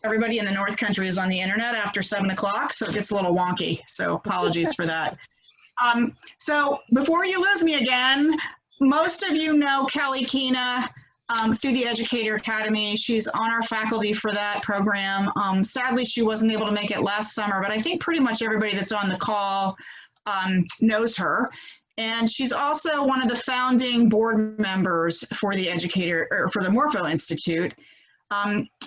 everybody in the North Country is on the internet after 7 o'clock, so it gets a little wonky. So apologies for that. So before you lose me again, most of you know Kelly Keena through the Educator Academy. She's on our faculty for that program. Sadly, she wasn't able to make it last summer, but I think pretty much everybody that's on the call knows her. And she's also one of the founding board members for the for the Morpho Institute.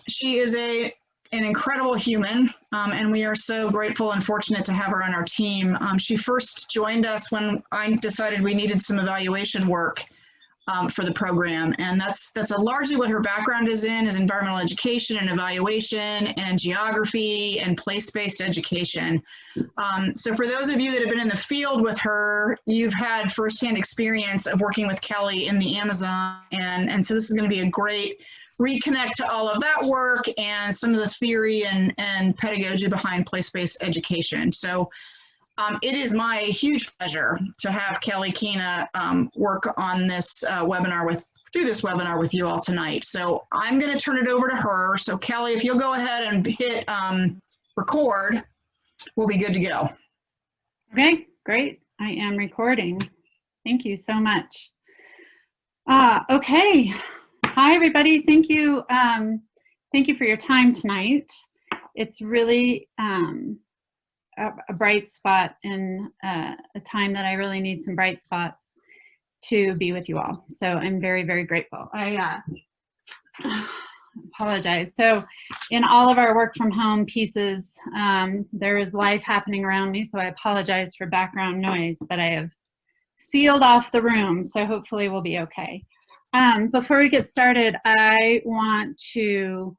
She is an incredible human, and we are so grateful and fortunate to have her on our team. She first joined us when I decided we needed some evaluation work for the program, and that's largely what her background is environmental education and evaluation and geography and place-based education. So for those of you that have been in the field with her, you've had firsthand experience of working with Kelly in the Amazon, and so this is going to be a great reconnect to all of that work and some of the theory and pedagogy behind place-based education. So it is my huge pleasure to have Kelly Keena work on this through this webinar with you all tonight. So I'm going to turn it over to her. So Kelly, if you'll go ahead and hit record, we'll be good to go. Okay, great. I am recording. Thank you so much. Okay. Hi, everybody. Thank you. Thank you for your time tonight. It's really a bright spot in a time that I really need some bright spots to be with you all. So I'm very, very grateful. I apologize. So in all of our work from home pieces, there is life happening around me. So I apologize for background noise, but I have sealed off the room. So hopefully we'll be okay. Before we get started, I want to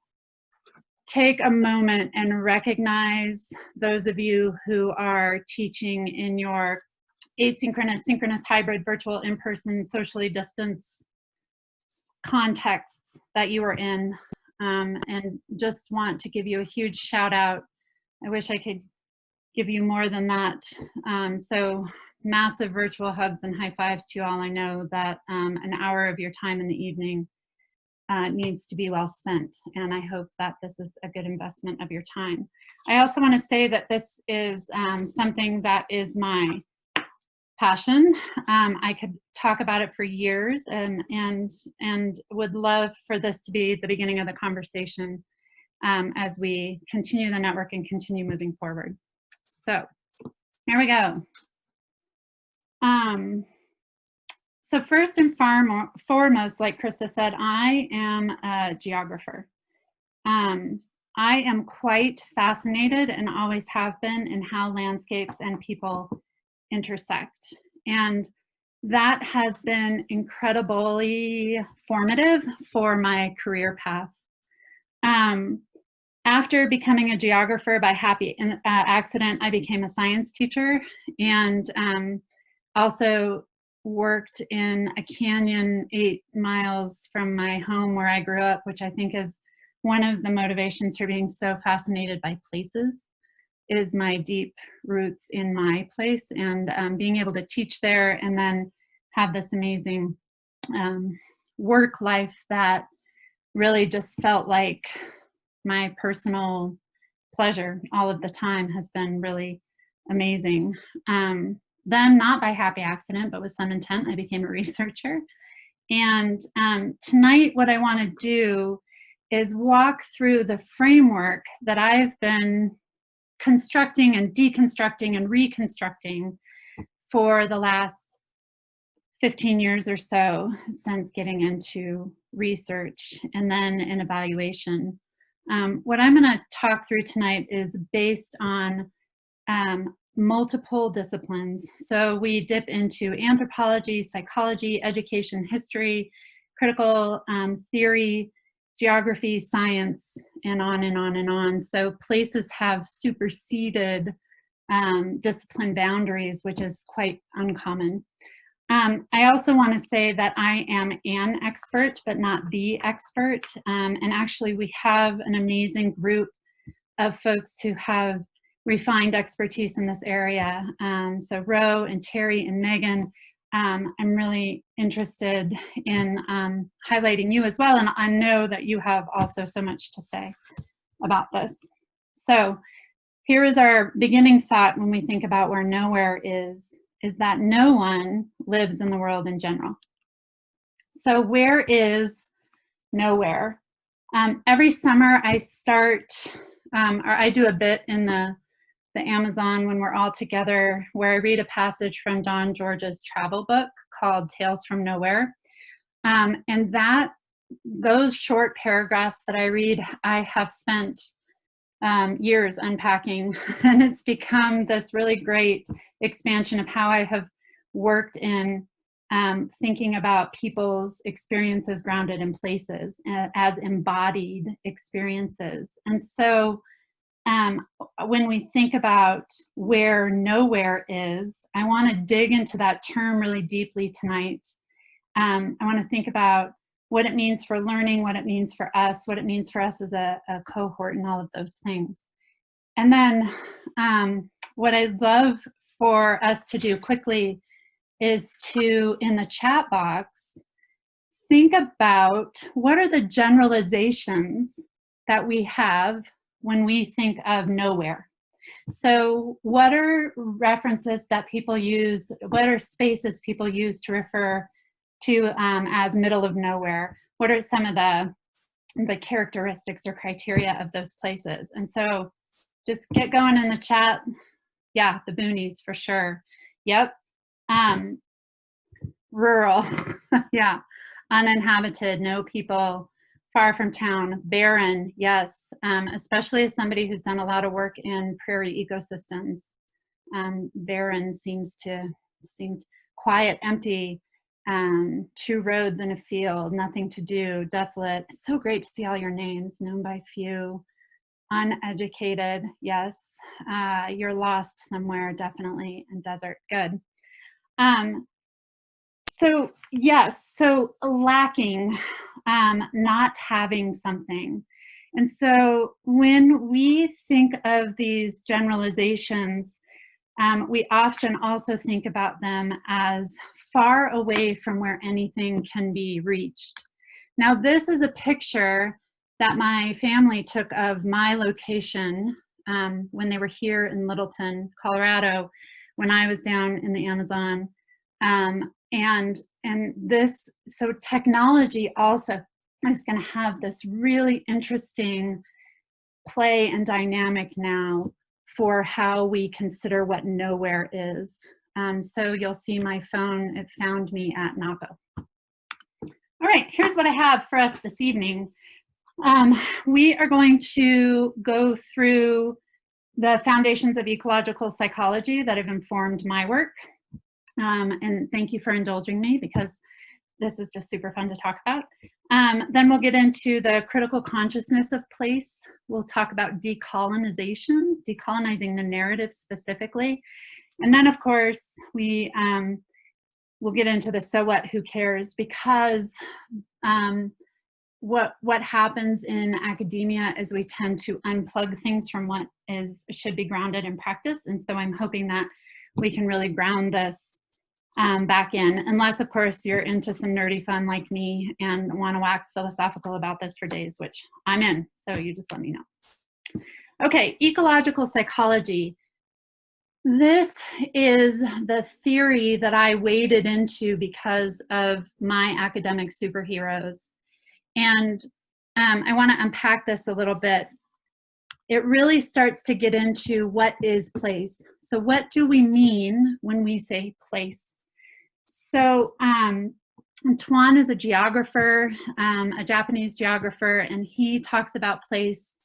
take a moment and recognize those of you who are teaching in your asynchronous, synchronous, hybrid, virtual, in-person, socially distanced contexts that you are in, and just want to give you a huge shout out. I wish I could give you more than that. So massive virtual hugs and high fives to you all. I know that an hour of your time in the evening needs to be well spent, and I hope that this is a good investment of your time. I also want to say that this is something that is my passion. I could talk about it for years, and would love for this to be the beginning of the conversation as we continue the network and continue moving forward. So here we go. So first and foremost, like Krista said, I am a geographer. I am quite fascinated, and always have been, in how landscapes and people intersect. And that has been incredibly formative for my career path. After becoming a geographer by happy accident, I became a science teacher, and also worked in a canyon 8 miles from my home where I grew up, which I think is one of the motivations for being so fascinated by places, is my deep roots in my place, and being able to teach there and then have this amazing work life that really just felt like my personal pleasure all of the time has been really amazing. Then, not by happy accident, but with some intent, I became a researcher. And tonight, what I want to do is walk through the framework that I've been constructing and deconstructing and reconstructing for the last 15 years or so, since getting into research and then in evaluation. What I'm going to talk through tonight is based on multiple disciplines. So we dip into anthropology, psychology, education, history, critical theory, geography, science, and on and on and on. So places have superseded discipline boundaries, which is quite uncommon. I also want to say that I am an expert, but not the expert. And actually, we have an amazing group of folks who have refined expertise in this area. So Ro and Terry and Megan, I'm really interested in highlighting you as well, and I know that you have also so much to say. about this. So here is our beginning thought when we think about where nowhere is that no one lives in the world in general. So where is nowhere? Every summer I start, or I do a bit in the Amazon when we're all together, where I read a passage from Don George's travel book called Tales from Nowhere. And those short paragraphs that I read, I have spent years unpacking, and it's become this really great expansion of how I have worked in thinking about people's experiences grounded in places as embodied experiences. And so when we think about where nowhere is, I want to dig into that term really deeply tonight. I want to think about what it means for learning, what it means for us, what it means for us as a cohort, and all of those things. And then what I'd love for us to do quickly is to, in the chat box, think about what are the generalizations that we have when we think of nowhere. So what are references that people use, what are spaces people use to refer to as middle of nowhere? What are some of the characteristics or criteria of those places? And so just get going in the chat. Yeah, the boonies for sure. Yep. Rural. Yeah. Uninhabited, no people, far from town, barren. Yes. Especially as somebody who's done a lot of work in prairie ecosystems. Barren seems quiet, empty. 2 roads in a field, nothing to do, desolate. It's so great to see all your names, known by few. Uneducated, yes. You're lost somewhere, definitely. And desert, good. So yes, so lacking, not having something. And so when we think of these generalizations, we often also think about them as far away from where anything can be reached. Now, this is a picture that my family took of my location when they were here in Littleton, Colorado, when I was down in the Amazon. And this, so technology also is going to have this really interesting play and dynamic now for how we consider what nowhere is. So you'll see my phone, it found me at Napo. All right, here's what I have for us this evening. We are going to go through the foundations of ecological psychology that have informed my work. And thank you for indulging me, because this is just super fun to talk about. Then we'll get into the critical consciousness of place. We'll talk about decolonization, decolonizing the narrative specifically. And then, of course, we'll get into the so what, who cares, because what happens in academia is we tend to unplug things from what should be grounded in practice. And so I'm hoping that we can really ground this back in, unless, of course, you're into some nerdy fun like me and want to wax philosophical about this for days, which I'm in. So you just let me know. Okay, ecological psychology. This is the theory that I waded into because of my academic superheroes. And I want to unpack this a little bit. It really starts to get into what is place. So what do we mean when we say place? So Tuan is a geographer, a Japanese geographer, and he talks about place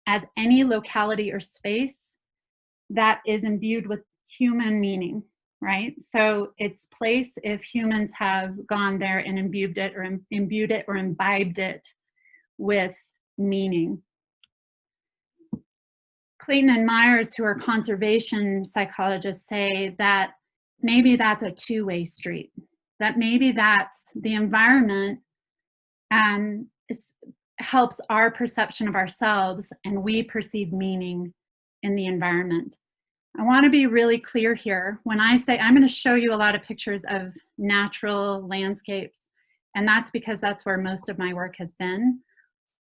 as any locality or space that is imbued with human meaning, right? So it's place if humans have gone there and imbued it or imbibed it with meaning. Clayton and Myers, who are conservation psychologists, say that maybe that's a two-way street, that maybe that's the environment helps our perception of ourselves, and we perceive meaning in the environment. I want to be really clear here. When I say, I'm going to show you a lot of pictures of natural landscapes, and that's because that's where most of my work has been.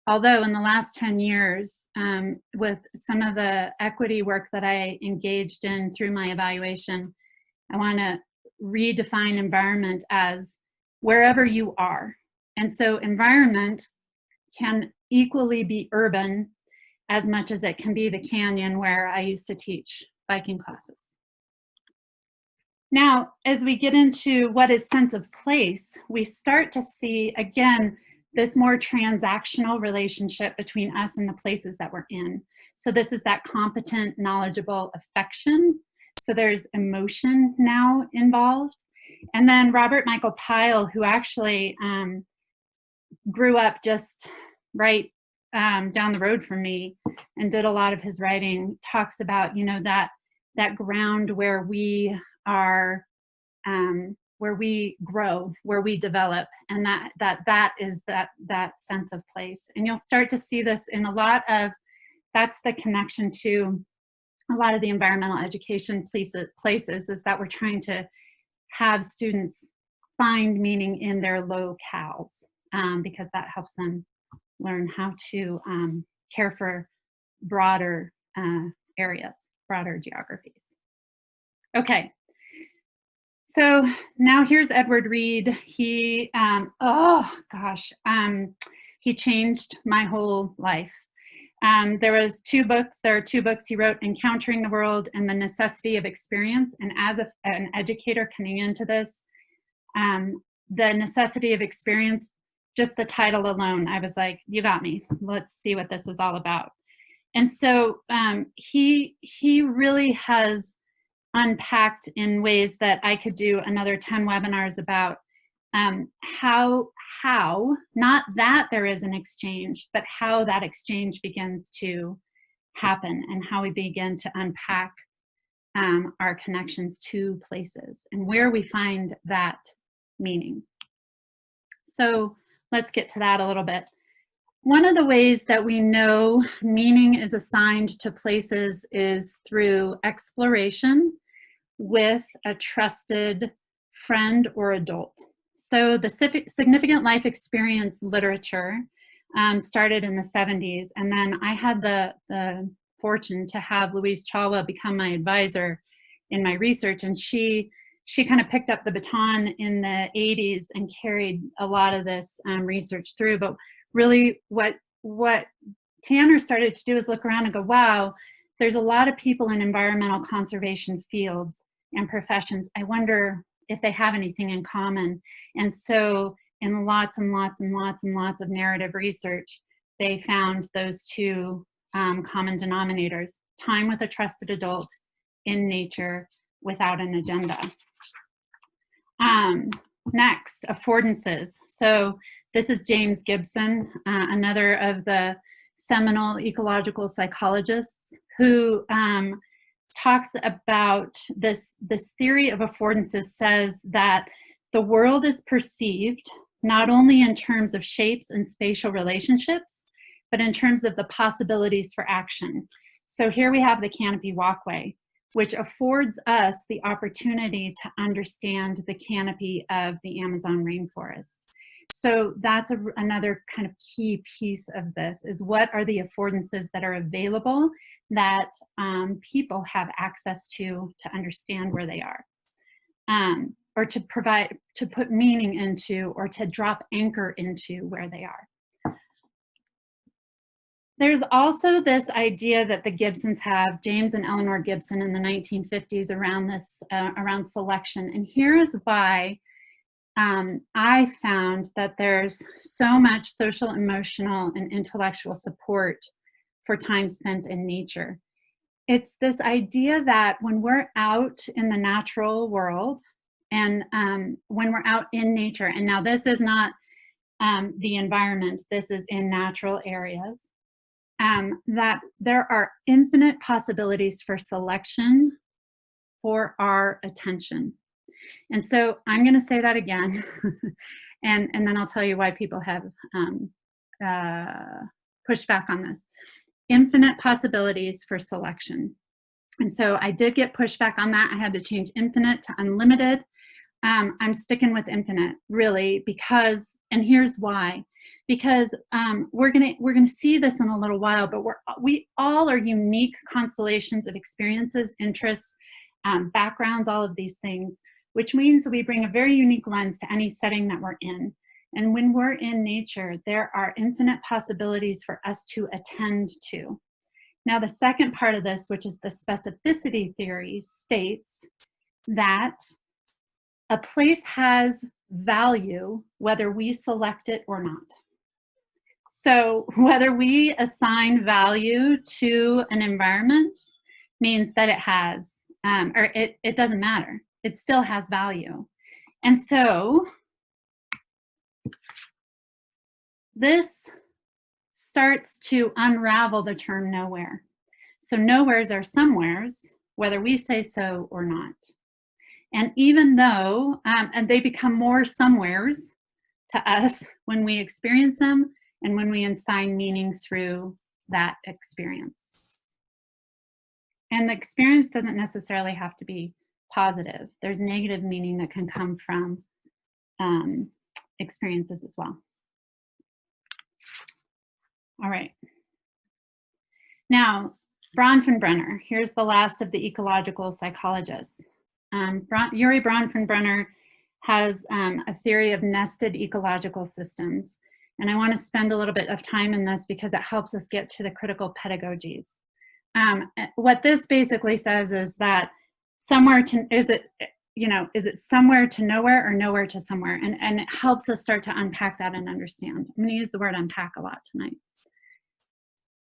although in the last 10 years, with some of the equity work that I engaged in through my evaluation, I want to redefine environment as wherever you are. And so environment can equally be urban as much as it can be the canyon where I used to teach biking classes. Now, as we get into what is sense of place, we start to see, again, this more transactional relationship between us and the places that we're in. So this is that competent, knowledgeable affection. So there's emotion now involved. And then Robert Michael Pyle, who actually grew up just right down the road from me and did a lot of his writing, talks about, you know, that ground where we are, where we grow, where we develop, and that is that sense of place. And you'll start to see this in a lot of, that's the connection to a lot of the environmental education places, is that we're trying to have students find meaning in their locales, because that helps them learn how to care for broader areas, broader geographies. Okay, so now here's Edward Reed. He, oh gosh, he changed my whole life. There are two books he wrote, Encountering the World and The Necessity of Experience. And as an educator coming into this, The Necessity of Experience, just the title alone, I was like, you got me. Let's see what this is all about. And so he really has unpacked in ways that I could do another 10 webinars about how, not that there is an exchange, but how that exchange begins to happen and how we begin to unpack our connections to places and where we find that meaning. So let's get to that a little bit. One of the ways that we know meaning is assigned to places is through exploration with a trusted friend or adult. So the significant life experience literature started in the 70s, and then I had the fortune to have Louise Chalwa become my advisor in my research, and she kind of picked up the baton in the 80s and carried a lot of this research through. But really what Tanner started to do is look around and go, wow, there's a lot of people in environmental conservation fields and professions. I wonder if they have anything in common. And so in lots and lots and lots and lots of narrative research, they found those two common denominators: time with a trusted adult in nature without an agenda. Next, affordances. So this is James Gibson, another of the seminal ecological psychologists, who talks about this theory of affordances. Says that the world is perceived not only in terms of shapes and spatial relationships, but in terms of the possibilities for action. So here we have the canopy walkway, which affords us the opportunity to understand the canopy of the Amazon rainforest. So that's another kind of key piece of this, is what are the affordances that are available that people have access to understand where they are, or to put meaning into, or to drop anchor into where they are. There's also this idea that the Gibsons have, James and Eleanor Gibson in the 1950s, around this, around selection. And here's why I found that there's so much social, emotional, and intellectual support for time spent in nature. It's this idea that when we're out in the natural world, and when we're out in nature, and now this is not the environment, this is in natural areas, that there are infinite possibilities for selection for our attention. And so I'm going to say that again, and then I'll tell you why people have pushed back on this. Infinite possibilities for selection. And so I did get pushback on that. I had to change infinite to unlimited. I'm sticking with infinite, really, because, and here's why. because we're gonna see this in a little while, but we all are unique constellations of experiences, interests, backgrounds, all of these things, which means that we bring a very unique lens to any setting that we're in. And when we're in nature, there are infinite possibilities for us to attend to. Now, the second part of this, which is the specificity theory, states that a place has value whether we select it or not. So whether we assign value to an environment means that it has, or it doesn't matter. It still has value. And so this starts to unravel the term nowhere. So nowheres are somewheres, whether we say so or not. And even though, and they become more somewheres to us when we experience them and when we assign meaning through that experience. And the experience doesn't necessarily have to be positive. There's negative meaning that can come from experiences as well. All right. Now, Bronfenbrenner, here's the last of the ecological psychologists. Yuri Bronfenbrenner has a theory of nested ecological systems. And I want to spend a little bit of time in this because it helps us get to the critical pedagogies. What this basically says is that somewhere to, is it somewhere to nowhere or nowhere to somewhere? And it helps us start to unpack that and understand. I'm going to use the word unpack a lot tonight.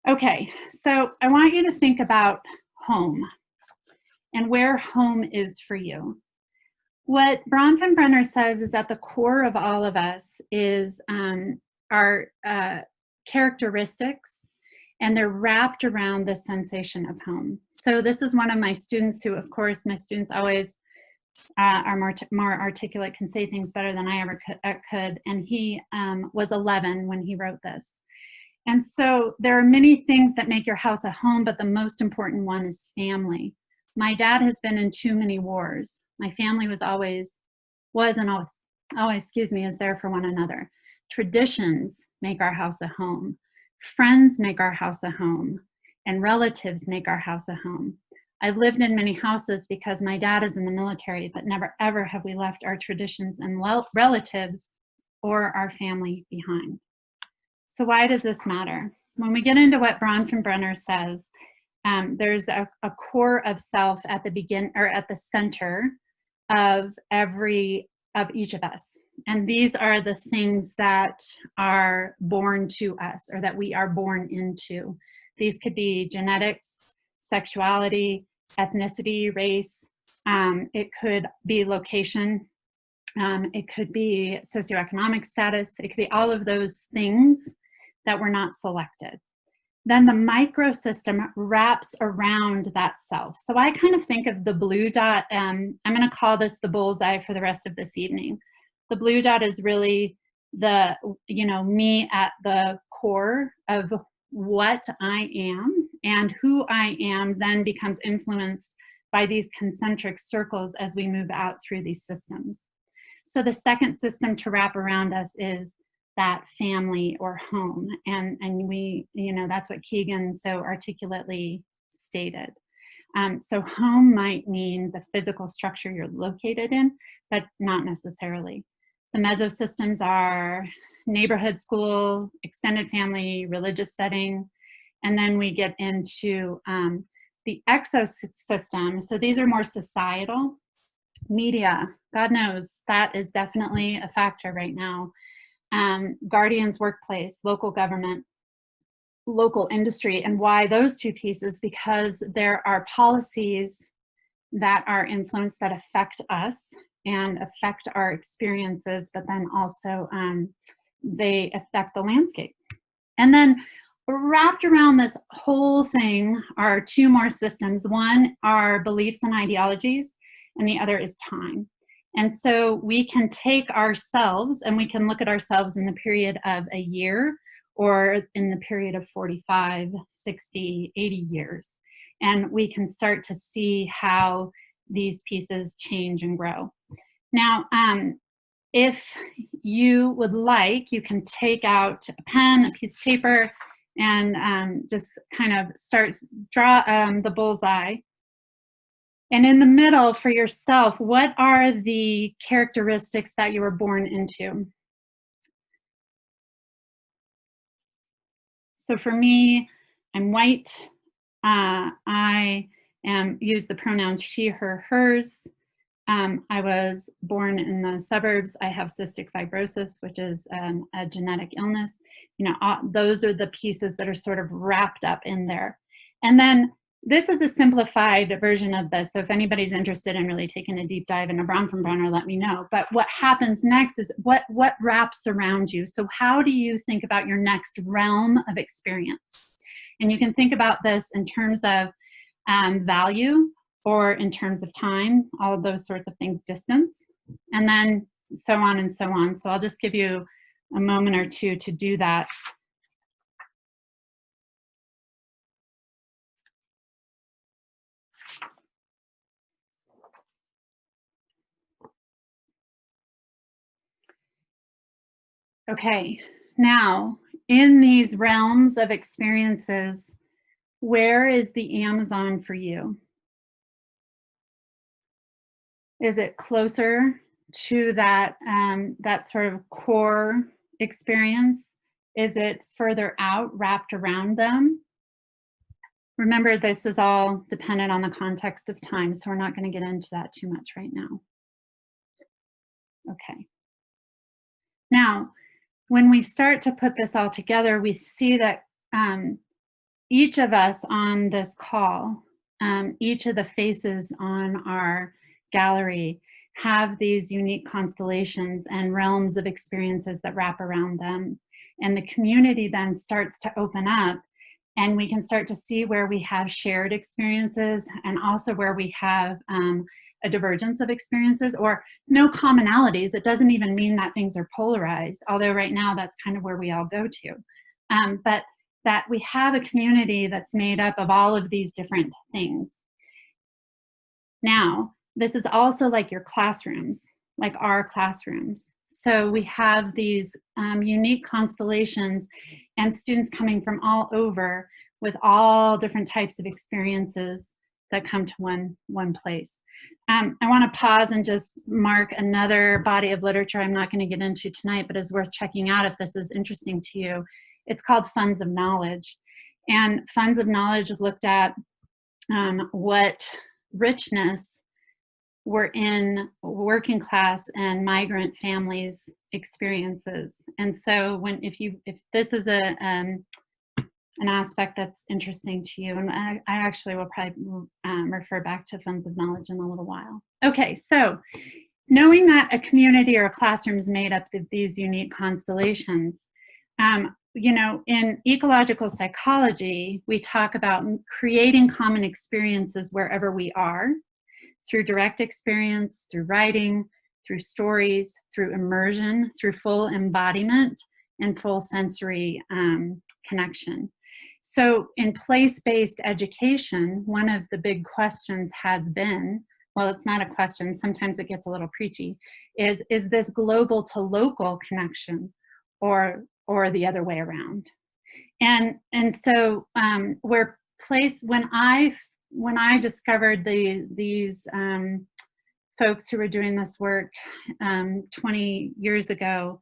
Okay, so I want you to think about home and where home is for you. What Bronfenbrenner says is at the core of all of us is our characteristics, and they're wrapped around the sensation of home. So this is one of my students who, of course, my students always are more articulate, can say things better than I ever could, and he was 11 when he wrote this. And so there are many things that make your house a home, but the most important one is family. My dad has been in too many wars. My family was and always, is there for one another. Traditions make our house a home. Friends make our house a home. And relatives make our house a home. I've lived in many houses because my dad is in the military, but never ever have we left our traditions and relatives or our family behind. So why does this matter? When we get into what Bronfenbrenner says, there's a core of self at the at the center of each of us. And these are the things that are born to us or that we are born into. These could be genetics, sexuality, ethnicity, race. It could be location. It could be socioeconomic status. It could be all of those things that were not selected. Then the microsystem wraps around that self. So I kind of think of the blue dot, I'm going to call this the bullseye for the rest of this evening. The blue dot is really the, me at the core of what I am, and who I am then becomes influenced by these concentric circles as we move out through these systems. So the second system to wrap around us is that family or home. And we, that's what Keegan so articulately stated. So home might mean the physical structure you're located in, but not necessarily. The mesosystems are neighborhood, school, extended family, religious setting. And then we get into the exosystem. So these are more societal. Media, God knows, that is definitely a factor right now. Guardians workplace, local government, local industry. And why those two pieces? Because there are policies that are influenced that affect us and affect our experiences, but then also they affect the landscape. And then wrapped around this whole thing are two more systems. One are beliefs and ideologies, and the other is time. And so we can take ourselves and we can look at ourselves in the period of a year or in the period of 45, 60, 80 years. And we can start to see how these pieces change and grow. Now, if you would like, you can take out a pen, a piece of paper, and just kind of draw the bullseye. And in the middle, for yourself, what are the characteristics that you were born into? So for me, I'm white. I use the pronouns she, her, hers. I was born in the suburbs. I have cystic fibrosis, which is a genetic illness. You know, those are the pieces that are sort of wrapped up in there. And then this is a simplified version of this. So if anybody's interested in really taking a deep dive into Bronfenbrenner, let me know. But what happens next is what wraps around you. So how do you think about your next realm of experience? And you can think about this in terms of value, or in terms of time, all of those sorts of things, distance, and then so on and so on. So I'll just give you a moment or two to do that. Okay, now in these realms of experiences, where is the Amazon for you? Is it closer to that, that sort of core experience? Is it further out, wrapped around them? Remember, this is all dependent on the context of time, so we're not going to get into that too much right now. Okay. Now, when we start to put this all together, we see that each of us on this call, each of the faces on our gallery have these unique constellations and realms of experiences that wrap around them. And the community then starts to open up, and we can start to see where we have shared experiences and also where we have a divergence of experiences or no commonalities. It doesn't even mean that things are polarized, although right now that's kind of where we all go to. But that we have a community that's made up of all of these different things. Now, this is also like your classrooms, like our classrooms. So we have these unique constellations and students coming from all over with all different types of experiences that come to one place. I want to pause and just mark another body of literature I'm not going to get into tonight, but is worth checking out if this is interesting to you. It's called Funds of Knowledge. And Funds of Knowledge looked at what richness were in working class and migrant families' experiences. And so if this is an aspect that's interesting to you, and I actually will probably refer back to Funds of Knowledge in a little while. Okay, so knowing that a community or a classroom is made up of these unique constellations, you know, in ecological psychology, we talk about creating common experiences wherever we are, through direct experience, through writing, through stories, through immersion, through full embodiment, and full sensory connection. So in place-based education, one of the big questions has been, well, it's not a question, sometimes it gets a little preachy, is this global to local connection or the other way around? And so when I discovered these folks who were doing this work 20 years ago,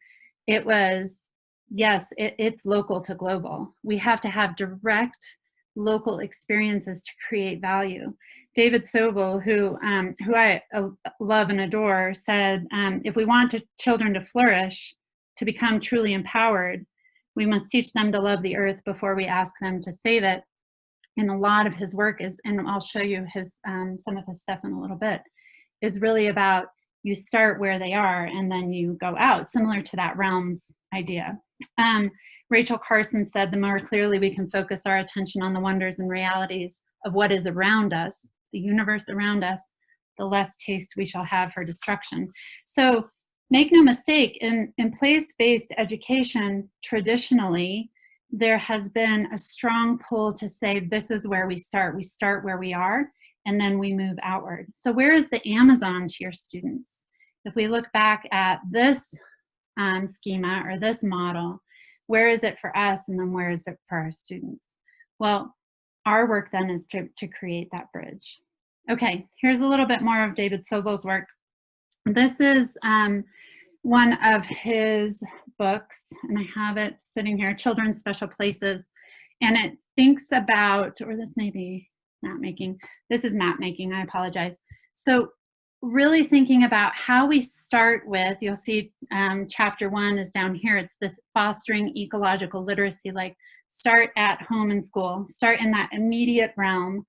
it was, yes, it's local to global. We have to have direct local experiences to create value. David Sobel, who I love and adore, said, if we want children to flourish, to become truly empowered, we must teach them to love the earth before we ask them to save it. And a lot of his work is, and I'll show you some of his stuff in a little bit, is really about you start where they are and then you go out, similar to that realms idea. Rachel Carson said, the more clearly we can focus our attention on the wonders and realities of what is around us, the universe around us, the less taste we shall have for destruction. So make no mistake, in place-based education, traditionally, there has been a strong pull to say, this is where we start. We start where we are, and then we move outward. So where is the Amazon to your students? if we look back at this schema or this model, where is it for us, and then where is it for our students? Well, our work then is to create that bridge. Okay, here's a little bit more of David Sobol's work. This is one of his books, and I have it sitting here, Children's Special Places, and it thinks about, or this may be map making, this is map making, I apologize. So really thinking about how we start with, you'll see chapter 1 is down here, it's this fostering ecological literacy, like start at home and school, start in that immediate realm,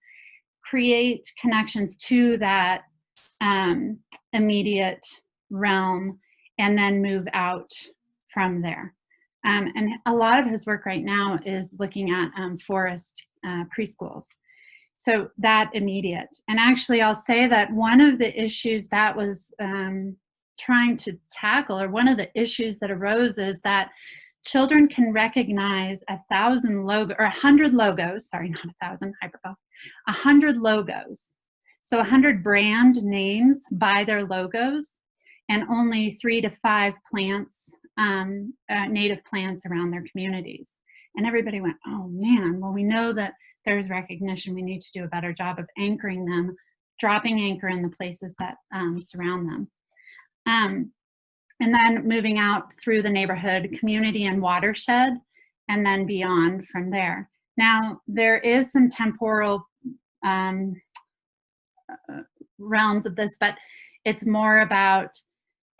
create connections to that immediate realm, and then move out from there. And a lot of his work right now is looking at forest preschools. So that immediate. And actually, I'll say that one of the issues that was trying to tackle, or one of the issues that arose, is that children can recognize 1,000 logos, or 100 logos, sorry, not 1,000, hyperbole, 100 logos. So 100 brand names by their logos, and only 3 to 5 plants, native plants around their communities. And everybody went, oh man, well, we know that there's recognition. We need to do a better job of anchoring them, dropping anchor in the places that surround them. And then moving out through the neighborhood, community, and watershed, and then beyond from there. Now, there is some temporal realms of this, but it's more about,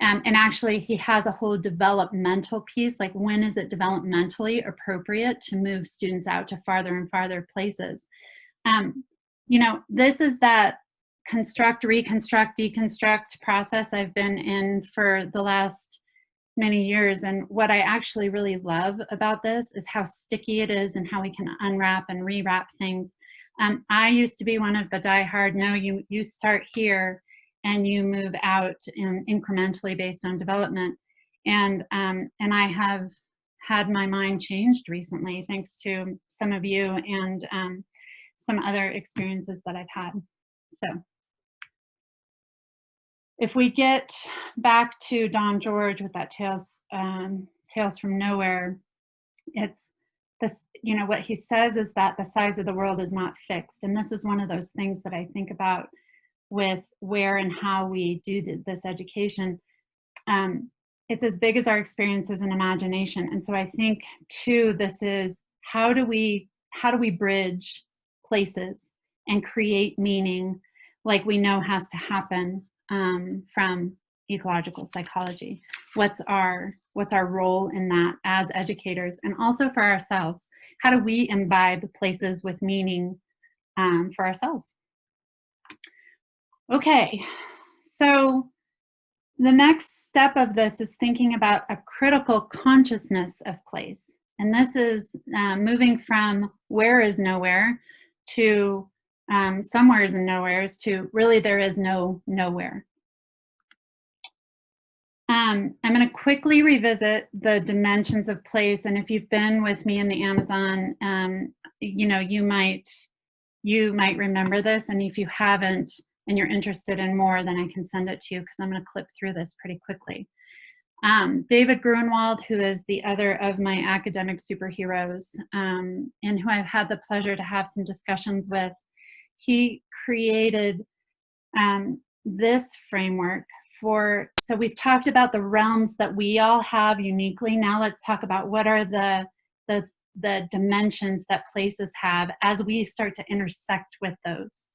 and actually he has a whole developmental piece, like when is it developmentally appropriate to move students out to farther and farther places. You know, this is that construct, reconstruct, deconstruct process I've been in for the last many years. And what I actually really love about this is how sticky it is and how we can unwrap and rewrap things. I used to be one of the diehard, no, you start here and you move out incrementally based on development. And I have had my mind changed recently, thanks to some of you and some other experiences that I've had. So if we get back to Don George with that Tales from Nowhere, it's this, you know, what he says is that the size of the world is not fixed. And this is one of those things that I think about with where and how we do this education. It's as big as our experiences and imagination. And so I think too, this is how do we bridge places and create meaning like we know has to happen from ecological psychology. What's our role in that as educators, and also for ourselves? How do we imbibe places with meaning for ourselves? Okay, so the next step of this is thinking about a critical consciousness of place. And this is moving from where is nowhere to somewheres and nowheres to really there is no nowhere. I'm going to quickly revisit the dimensions of place. And if you've been with me in the Amazon, you know, you might remember this. And if you haven't, and you're interested in more, then I can send it to you, because I'm going to clip through this pretty quickly. David Gruenwald, who is the other of my academic superheroes, and who I've had the pleasure to have some discussions with, he created this framework for, so we've talked about the realms that we all have uniquely. Now let's talk about what are the dimensions that places have as we start to intersect with those.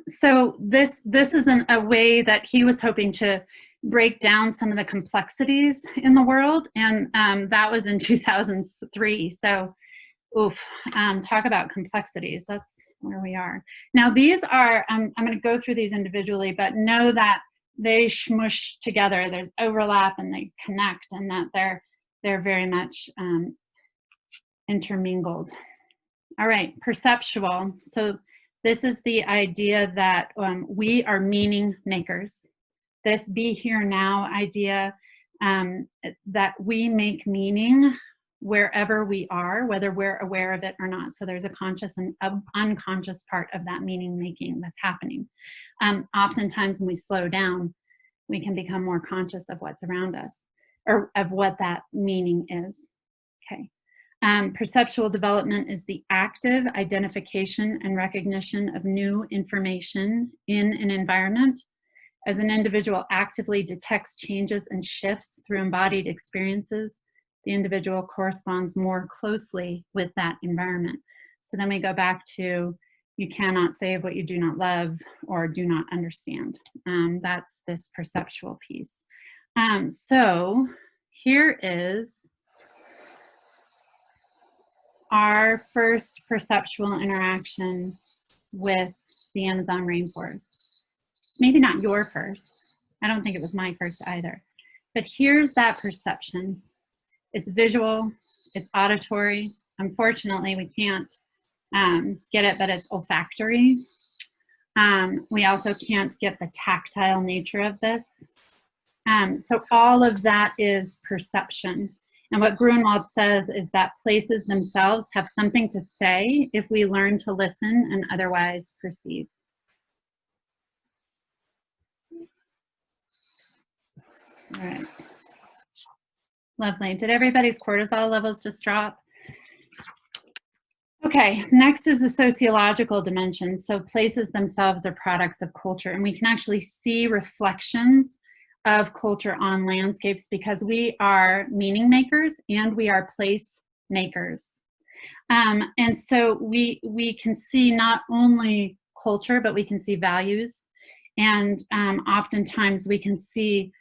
So this isn't a way that he was hoping to break down some of the complexities in the world, and that was in 2003. So, oof, talk about complexities. That's where we are now. These are I'm going to go through these individually, but know that they smush together. There's overlap and they connect, and that they're very much intermingled. All right, perceptual. So this is the idea that we are meaning makers. This be here now idea that we make meaning wherever we are, whether we're aware of it or not. So there's a conscious and unconscious part of that meaning making that's happening. Oftentimes when we slow down, we can become more conscious of what's around us, or of what that meaning is. Okay. Perceptual development is the active identification and recognition of new information in an environment. As an individual actively detects changes and shifts through embodied experiences, the individual corresponds more closely with that environment. So then we go back to, you cannot save what you do not love or do not understand. That's this perceptual piece. So here is our first perceptual interaction with the Amazon rainforest. Maybe not your first. I don't think it was my first either. But here's that perception. It's visual, it's auditory. Unfortunately, we can't get it, but it's olfactory. We also can't get the tactile nature of this. So all of that is perception. And what Gruenwald says is that places themselves have something to say if we learn to listen and otherwise perceive. All right. Lovely. Did everybody's cortisol levels just drop? Okay, next is the sociological dimension. So places themselves are products of culture, and we can actually see reflections of culture on landscapes because we are meaning makers and we are place makers. And so we can see not only culture, but we can see values, and oftentimes we can see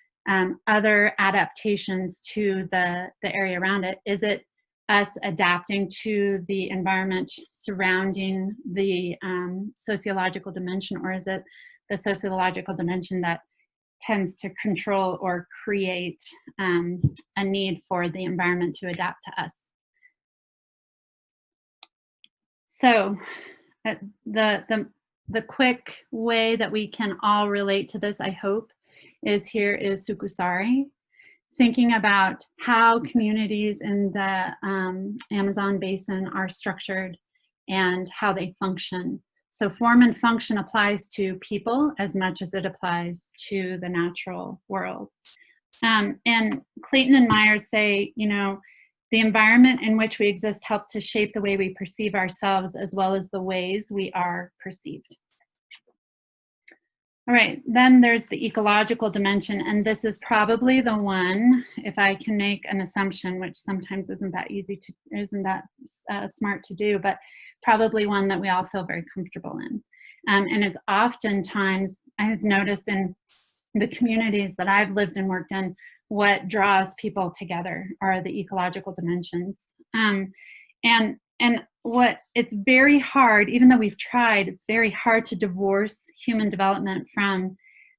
other adaptations to the area around it. Is it us adapting to the environment surrounding the sociological dimension, or is it the sociological dimension that tends to control or create a need for the environment to adapt to us? So the quick way that we can all relate to this, I hope, is here is Sukusari, thinking about how communities in the Amazon basin are structured and how they function. So form and function applies to people as much as it applies to the natural world. And Clayton and Myers say, you know, the environment in which we exist helps to shape the way we perceive ourselves as well as the ways we are perceived. All right, then there's the ecological dimension, and this is probably the one, if I can make an assumption, which sometimes isn't that easy to, isn't that smart to do, but probably one that we all feel very comfortable in. And it's oftentimes, I have noticed in the communities that I've lived and worked in, what draws people together are the ecological dimensions. And what it's very hard, even though we've tried, it's very hard to divorce human development from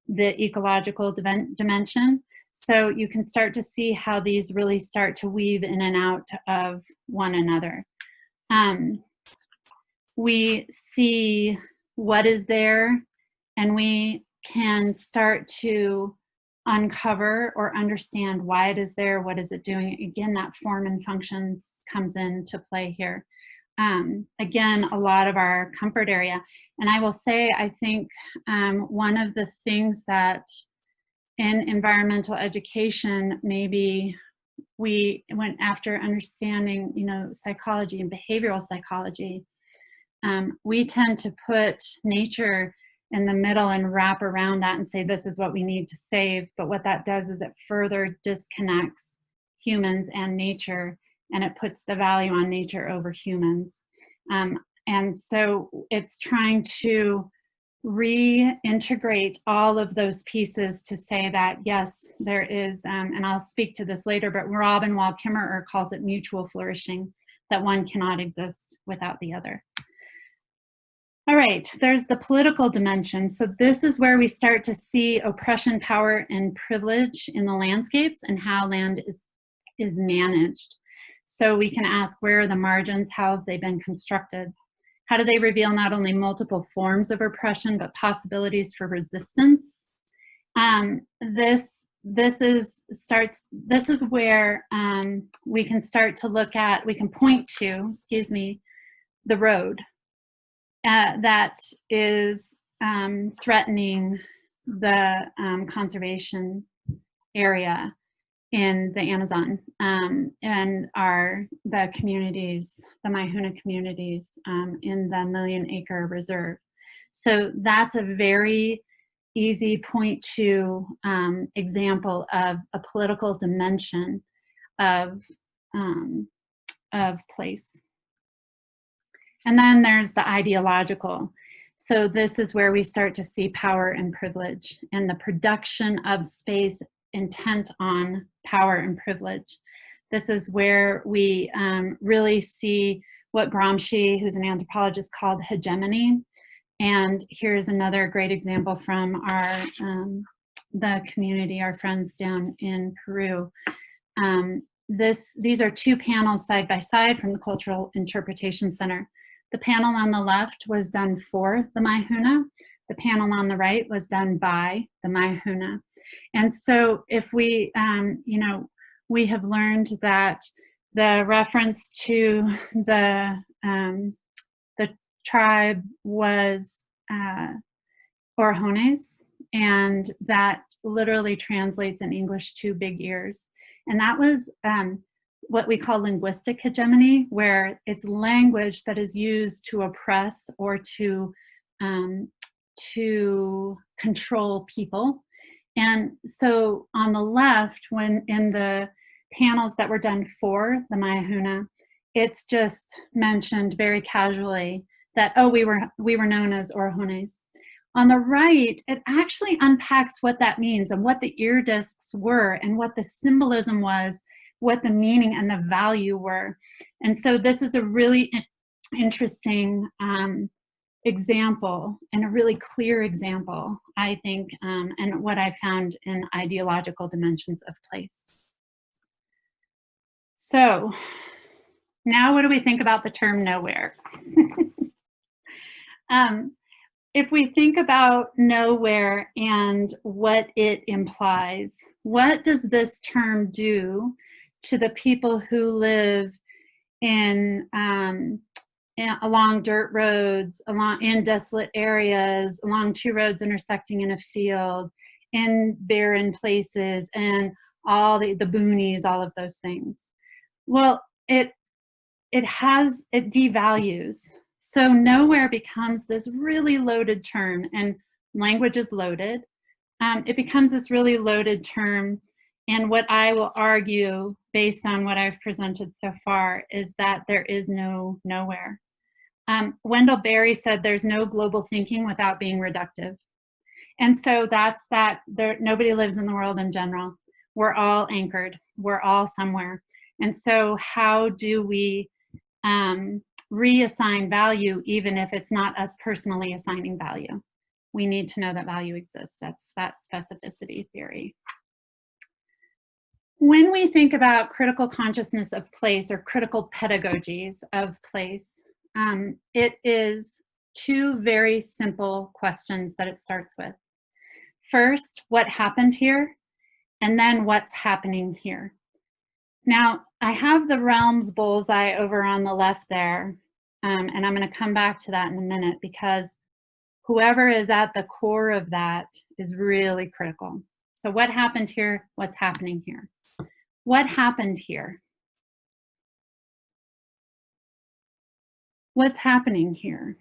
the ecological dimension. So you can start to see how these really start to weave in and out of one another. We see what is there, and we can start to uncover or understand why it is there, what is it doing. Again, that form and functions comes into play here. Again, a lot of our comfort area. And I will say, I think one of the things that in environmental education, maybe we went after understanding, you know, psychology and behavioral psychology, we tend to put nature in the middle and wrap around that and say, this is what we need to save. But what that does is it further disconnects humans and nature, and it puts the value on nature over humans. And so it's trying to reintegrate all of those pieces to say that, yes, there is, and I'll speak to this later, but Robin Wall Kimmerer calls it mutual flourishing, that one cannot exist without the other. All right, there's the political dimension. So this is where we start to see oppression, power, and privilege in the landscapes and how land is managed. So we can ask, where are the margins? How have they been constructed? How do they reveal not only multiple forms of oppression, but possibilities for resistance? This is where we can start to look at, we can point to, excuse me, the road that is threatening conservation area in the Amazon, and the communities, the Maihuna communities in the Million Acre Reserve. So that's a very easy point to example of a political dimension of place. And then there's the ideological. So this is where we start to see power and privilege and the production of space intent on power and privilege. This is where we really see what Gramsci, who's an anthropologist, called hegemony. And here's another great example from the community, our friends down in Peru. These are two panels side by side from the Cultural Interpretation Center. The panel on the left was done for the Maihuna. The panel on the right was done by the Maihuna. And so if we, we have learned that the reference to the tribe was Orojones, and that literally translates in English to big ears. And that was what we call linguistic hegemony, where it's language that is used to oppress or to control people. And so on the left, when in the panels that were done for the Maihuna, it's just mentioned very casually that, oh, we were known as Orojones. On the right, it actually unpacks what that means and what the ear discs were and what the symbolism was, what the meaning and the value were. And so this is a really interesting example, and a really clear example, I think, and what I found in ideological dimensions of place. So now what do we think about the term nowhere? If we think about nowhere and what it implies, what does this term do to the people who live in along dirt roads, in desolate areas, along two roads intersecting in a field, in barren places, and all the boonies, all of those things? Well, it devalues. So nowhere becomes this really loaded term, and language is loaded. It becomes this really loaded term, and what I will argue, based on what I've presented so far, is that there is no nowhere. Wendell Berry said there's no global thinking without being reductive. And so that's that. Nobody lives in the world in general. We're all anchored. We're all somewhere. And so how do we reassign value, even if it's not us personally assigning value? We need to know that value exists. That's that specificity theory. When we think about critical consciousness of place, or critical pedagogies of place, it is two very simple questions that it starts with. First, what happened here? And then what's happening here? Now, I have the realms bullseye over on the left there, and I'm going to come back to that in a minute, because whoever is at the core of that is really critical. So what happened here? What's happening here? What happened here? What's happening here?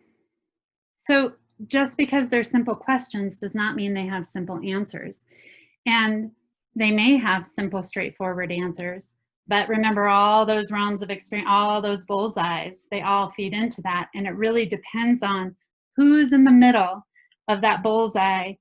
So just because they're simple questions does not mean they have simple answers. And they may have simple, straightforward answers, but remember, all those realms of experience, all those bullseyes, they all feed into that. And it really depends on who's in the middle of that bullseye,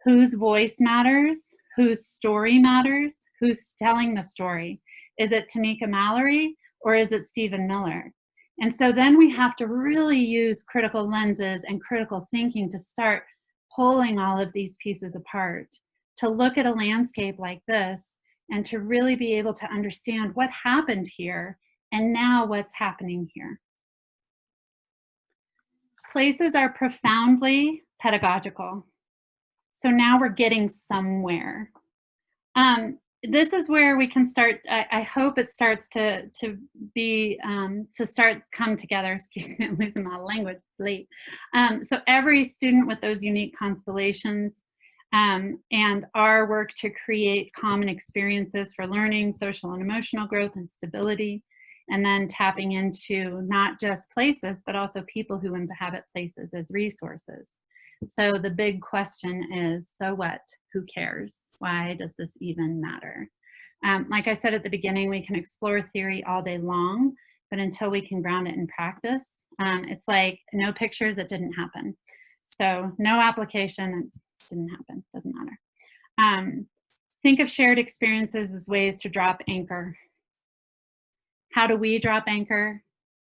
whose voice matters, whose story matters, who's telling the story. Is it Tamika Mallory, or is it Stephen Miller? And so then we have to really use critical lenses and critical thinking to start pulling all of these pieces apart, to look at a landscape like this and to really be able to understand what happened here and now what's happening here. Places are profoundly pedagogical. So now we're getting somewhere. This is where we can start. I hope it starts to come together. Excuse me, I'm losing my language. It's late. So every student with those unique constellations, And our work to create common experiences for learning, social and emotional growth, and stability, and then tapping into not just places, but also people who inhabit places as resources. So the big question is, so what? Who cares? Why does this even matter? Like I said at the beginning, we can explore theory all day long, but until we can ground it in practice, it's like no pictures, it didn't happen. So no application, it didn't happen, doesn't matter. Think of shared experiences as ways to drop anchor. How do we drop anchor?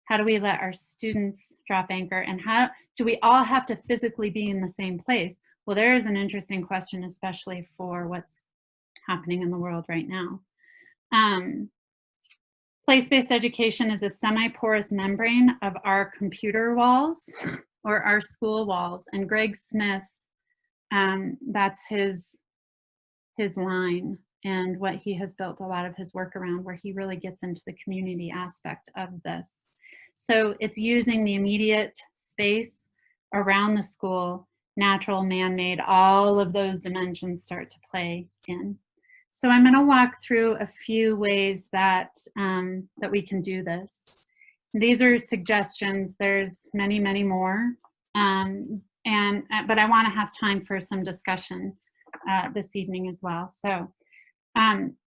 How do we let our students drop anchor? And how do we all have to physically be in the same place? Well, there is an interesting question, especially for what's happening in the world right now. Place-based education is a semi-porous membrane of our computer walls or our school walls. And Greg Smith, that's his line and what he has built a lot of his work around, where he really gets into the community aspect of this. So it's using the immediate space around the school, natural, man-made, all of those dimensions start to play in. So I'm going to walk through a few ways that, that we can do this. These are suggestions. There's many, many more. But I want to have time for some discussion this evening as well. So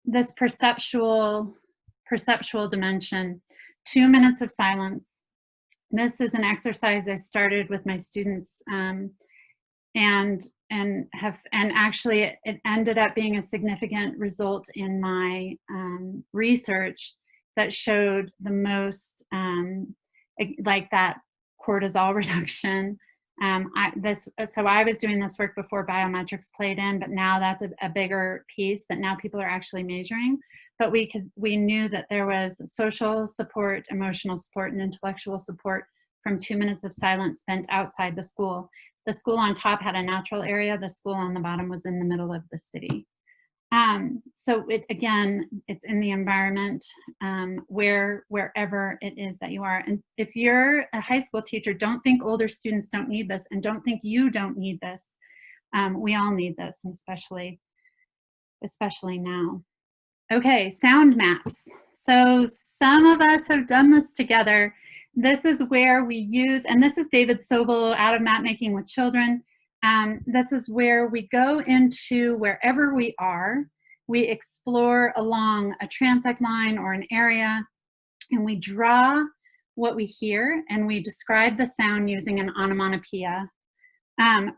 this perceptual dimension, 2 minutes of silence. This is an exercise I started with my students, and actually it ended up being a significant result in my research that showed the most like that cortisol reduction. So I was doing this work before biometrics played in, but now that's a bigger piece that now people are actually measuring. But we knew that there was social support, emotional support, and intellectual support from 2 minutes of silence spent outside the school. The school on top had a natural area. The school on the bottom was in the middle of the city. So again, it's in the environment wherever it is that you are. And if you're a high school teacher, don't think older students don't need this, and don't think you don't need this. We all need this, and especially now. Okay, sound maps. So some of us have done this together. This is where we use, and this is David Sobel out of Map Making with Children. This is where we go into wherever we are. We explore along a transect line or an area, and we draw what we hear, and we describe the sound using an onomatopoeia.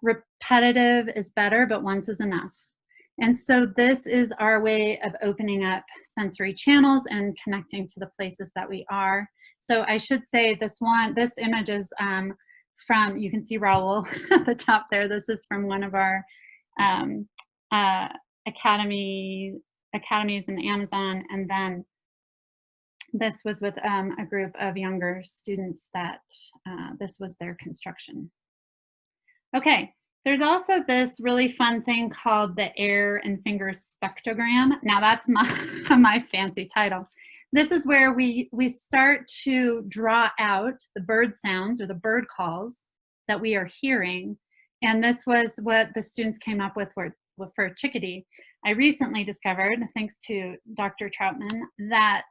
Repetitive is better, but once is enough. And so this is our way of opening up sensory channels and connecting to the places that we are. So I should say this image is from, you can see Raul at the top there. This is from one of our academies in the Amazon. And then this was with a group of younger students that this was their construction. Okay. There's also this really fun thing called the air and finger spectrogram. Now that's my fancy title. This is where we start to draw out the bird sounds or the bird calls that we are hearing. And this was what the students came up with for chickadee. I recently discovered, thanks to Dr. Troutman, that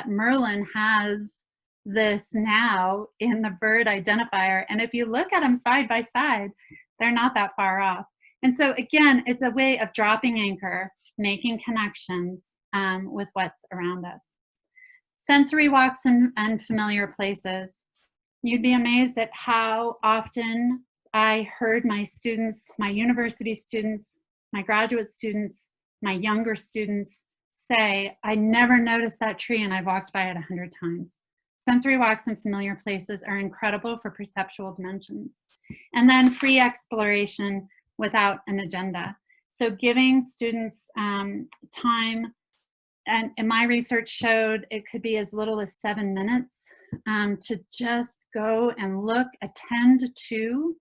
Merlin has this now in the bird identifier, and if you look at them side by side, they're not that far off. And so again, it's a way of dropping anchor, making connections with what's around us. Sensory walks and familiar places. You'd be amazed at how often I heard my students, my university students, my graduate students, my younger students say, I never noticed that tree and I've walked by it 100 times. Sensory walks in familiar places are incredible for perceptual dimensions. And then free exploration without an agenda. So giving students time, and my research showed it could be as little as 7 minutes to just go and look, attend to,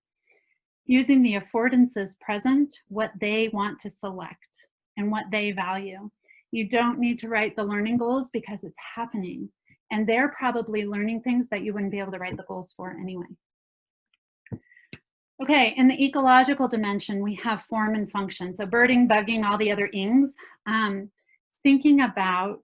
using the affordances present, what they want to select and what they value. You don't need to write the learning goals because it's happening. And they're probably learning things that you wouldn't be able to write the goals for anyway. Okay, in the ecological dimension, we have form and function. So birding, bugging, all the other ings. Thinking about,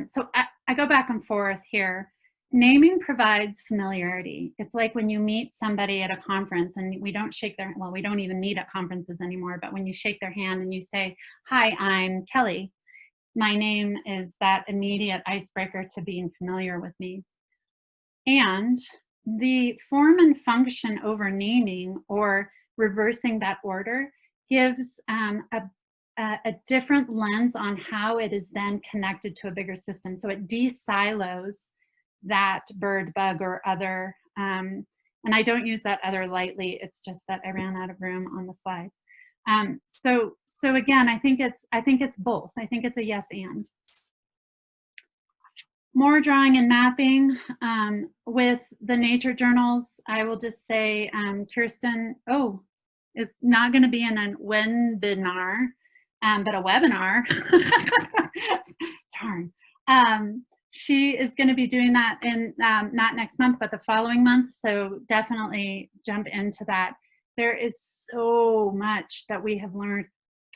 so I go back and forth here. Naming provides familiarity. It's like when you meet somebody at a conference and we don't shake their, well, we don't even meet at conferences anymore, but when you shake their hand and you say, hi, I'm Kelly. My name is that immediate icebreaker to being familiar with me. And the form and function over naming or reversing that order gives a different lens on how it is then connected to a bigger system. So it de-silos that bird, bug, or other, and I don't use that other lightly, it's just that I ran out of room on the slide. So again, I think it's both. I think it's a yes and. More drawing and mapping. With the nature journals, I will just say Kirsten, is not going to be in a webinar, but a webinar. Darn. She is going to be doing that in not next month, but the following month. So definitely jump into that. There is so much that we have learned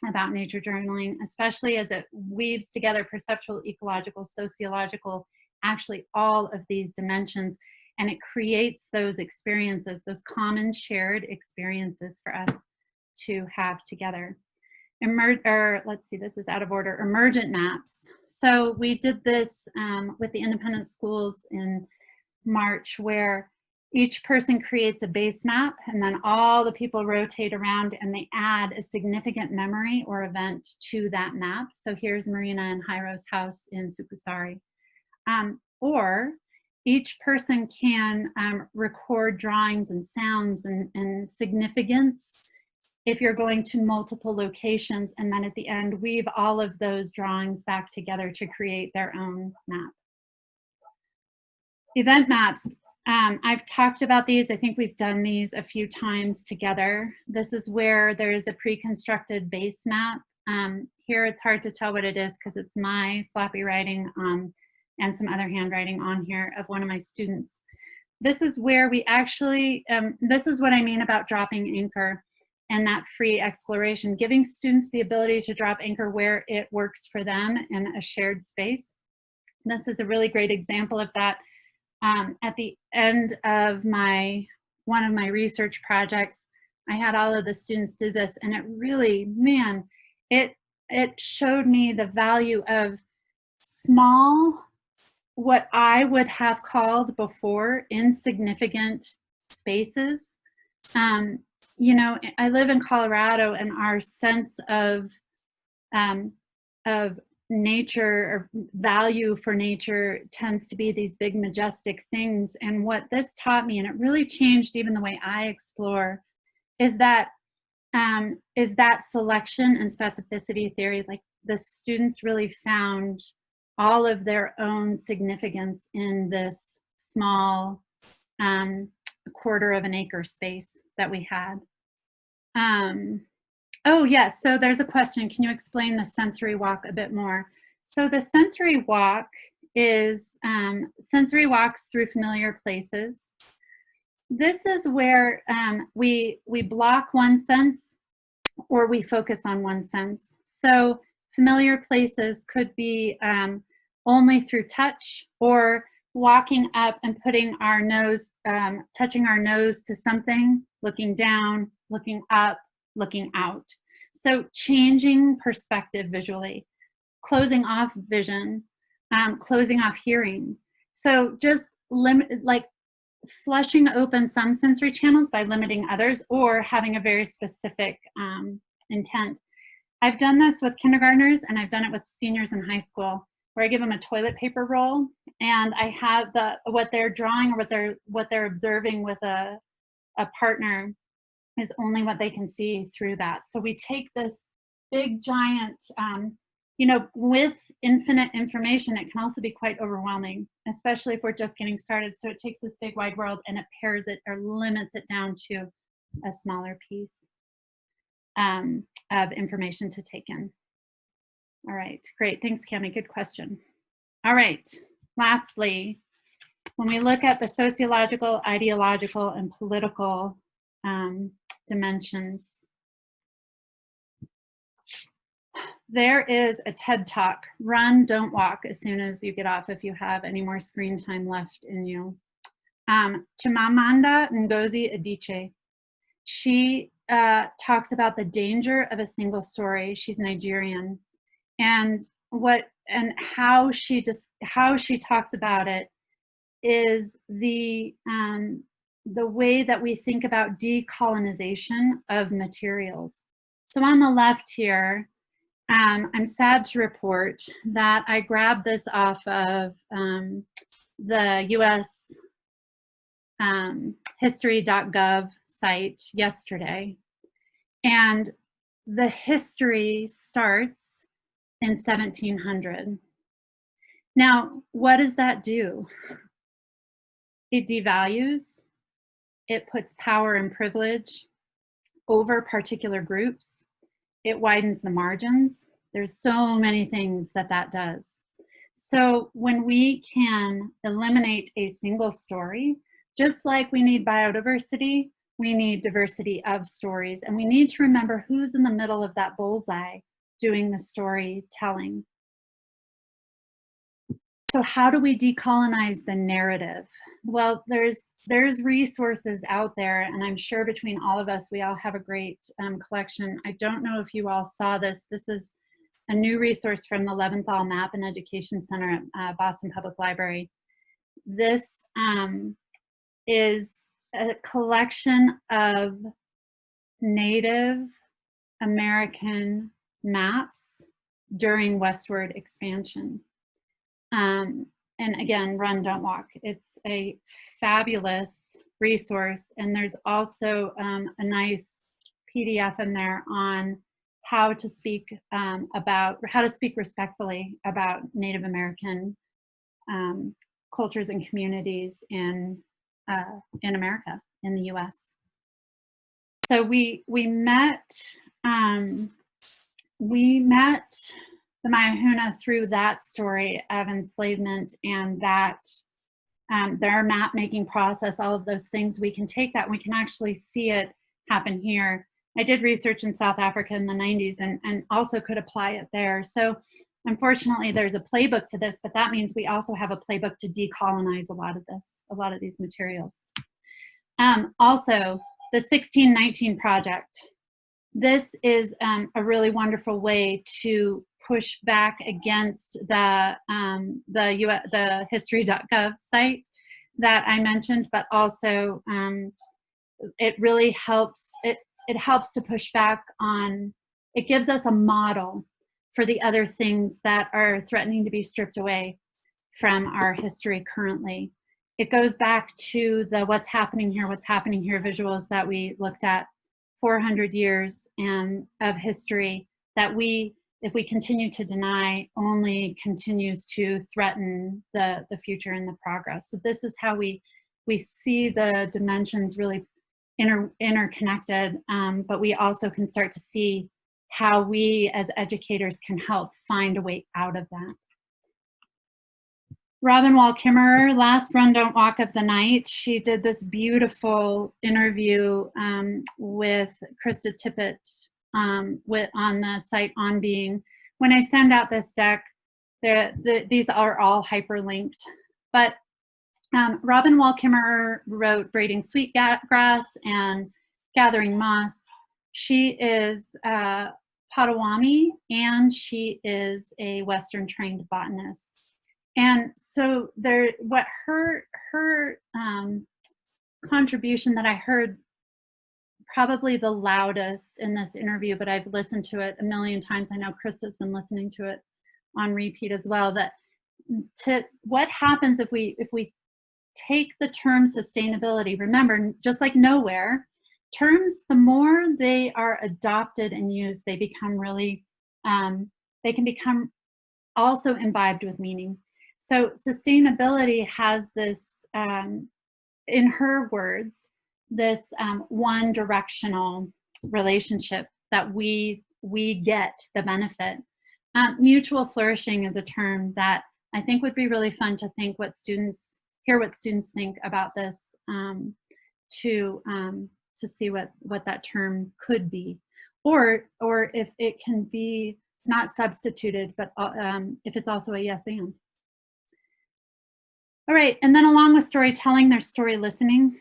about nature journaling, especially as it weaves together perceptual, ecological, sociological, actually all of these dimensions, and it creates those experiences, those common shared experiences for us to have together. Let's see, this is out of order, Emergent Maps. So we did this with the independent schools in March, where each person creates a base map and then all the people rotate around and they add a significant memory or event to that map. So here's Marina and Jairo's house in Sukusari. Or each person can record drawings and sounds and significance if you're going to multiple locations, and then at the end weave all of those drawings back together to create their own map. Event maps. I've talked about these. I think we've done these a few times together. This is where there is a pre-constructed base map. Here it's hard to tell what it is because it's my sloppy writing and some other handwriting on here of one of my students. This is where we actually, this is what I mean about dropping anchor and that free exploration, giving students the ability to drop anchor where it works for them in a shared space. This is a really great example of that. At the end of one of my research projects, I had all of the students do this, and it really, man, it showed me the value of small, what I would have called before insignificant spaces. You know, I live in Colorado, and our sense of nature or value for nature tends to be these big majestic things. And what this taught me, and it really changed even the way I explore, is that selection and specificity theory. Like the students really found all of their own significance in this small quarter of an acre space that we had. Oh yes, so there's a question. Can you explain the sensory walk a bit more? So the sensory walk is sensory walks through familiar places. This is where we block one sense or we focus on one sense. So familiar places could be only through touch, or walking up and putting our nose, touching our nose to something, looking down, looking up, looking out. So changing perspective visually, closing off vision, closing off hearing. So just like flushing open some sensory channels by limiting others, or having a very specific intent. I've done this with kindergartners, and I've done it with seniors in high school, where I give them a toilet paper roll, and I have what they're drawing or what they're observing with a partner is only what they can see through that. So we take this big giant, you know, with infinite information, it can also be quite overwhelming, especially if we're just getting started. So it takes this big wide world and it pairs it or limits it down to a smaller piece of information to take in. All right, great. Thanks, Cami. Good question. All right, lastly, when we look at the sociological, ideological, and political dimensions. There is a TED Talk, Run, Don't Walk, as soon as you get off, if you have any more screen time left in you. Chimamanda Ngozi Adichie. She talks about the danger of a single story. She's Nigerian, and how she talks about it is the way that we think about decolonization of materials. So on the left here, I'm sad to report that I grabbed this off of the US history.gov site yesterday. And the history starts in 1700. Now, what does that do? It devalues, it puts power and privilege over particular groups, it widens the margins. There's so many things that does. So when we can eliminate a single story, just like we need biodiversity, we need diversity of stories, and we need to remember who's in the middle of that bullseye doing the storytelling. So how do we decolonize the narrative? Well, there's resources out there, and I'm sure between all of us, we all have a great collection. I don't know if you all saw this. This is a new resource from the Leventhal Map and Education Center at Boston Public Library. This is a collection of Native American maps during westward expansion. And again, Run, Don't Walk. It's a fabulous resource, and there's also a nice PDF in there on how to speak respectfully about Native American cultures and communities in America, in the U.S. So we met the Mayahuna through that story of enslavement and that their map making process, all of those things. We can take that and we can actually see it happen here. I did research in South Africa in the 90s and also could apply it there. So unfortunately there's a playbook to this, but that means we also have a playbook to decolonize a lot of these materials. Also, the 1619 project. This is a really wonderful way to push back against the history.gov site that I mentioned, but also it really helps. It helps to push back on. It gives us a model for the other things that are threatening to be stripped away from our history currently. It goes back to the what's happening here visuals that we looked at, 400 years of history that if we continue to deny, only continues to threaten the future and the progress. So this is how we see the dimensions really interconnected, but we also can start to see how we as educators can help find a way out of that. Robin Wall Kimmerer, last Run, Don't Walk of the night, she did this beautiful interview with Krista Tippett on the site On Being. When I send out this deck, these are all hyperlinked, but Robin Wall Kimmerer wrote Braiding Sweetgrass and Gathering Moss. She is Potawatomi, and she is a Western trained botanist. And so what her contribution that I heard probably the loudest in this interview, but I've listened to it a million times. I know Krista's been listening to it on repeat as well, what happens if we take the term sustainability. Remember, just like nowhere, terms, the more they are adopted and used, they become really, they can become also imbibed with meaning. So sustainability has this, in her words, this one directional relationship that we get the benefit. Mutual flourishing is a term that I think would be really fun to hear what students think about this, to to see what that term could be, or if it can be not substituted, but if it's also a yes and. All right, and then along with storytelling, there's story listening.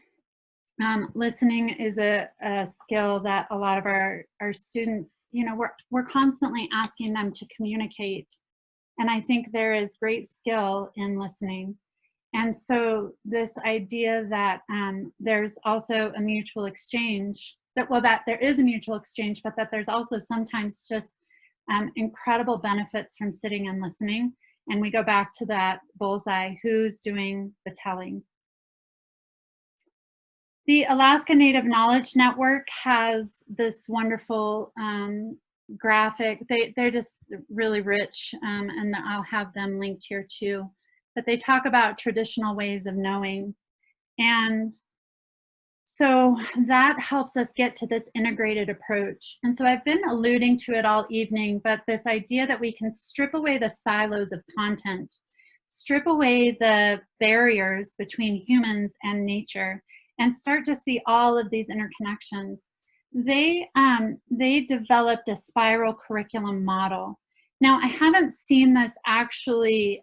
Listening is a skill that a lot of our students, you know, we're constantly asking them to communicate. And I think there is great skill in listening. And so this idea that there's also a mutual exchange, that there is a mutual exchange, but that there's also sometimes just incredible benefits from sitting and listening. And we go back to that bullseye, who's doing the telling? The Alaska Native Knowledge Network has this wonderful graphic. They're just really rich, and I'll have them linked here too. But they talk about traditional ways of knowing. And so that helps us get to this integrated approach. And so I've been alluding to it all evening, but this idea that we can strip away the silos of content, strip away the barriers between humans and nature, and start to see all of these interconnections. They developed a spiral curriculum model. Now, I haven't seen this actually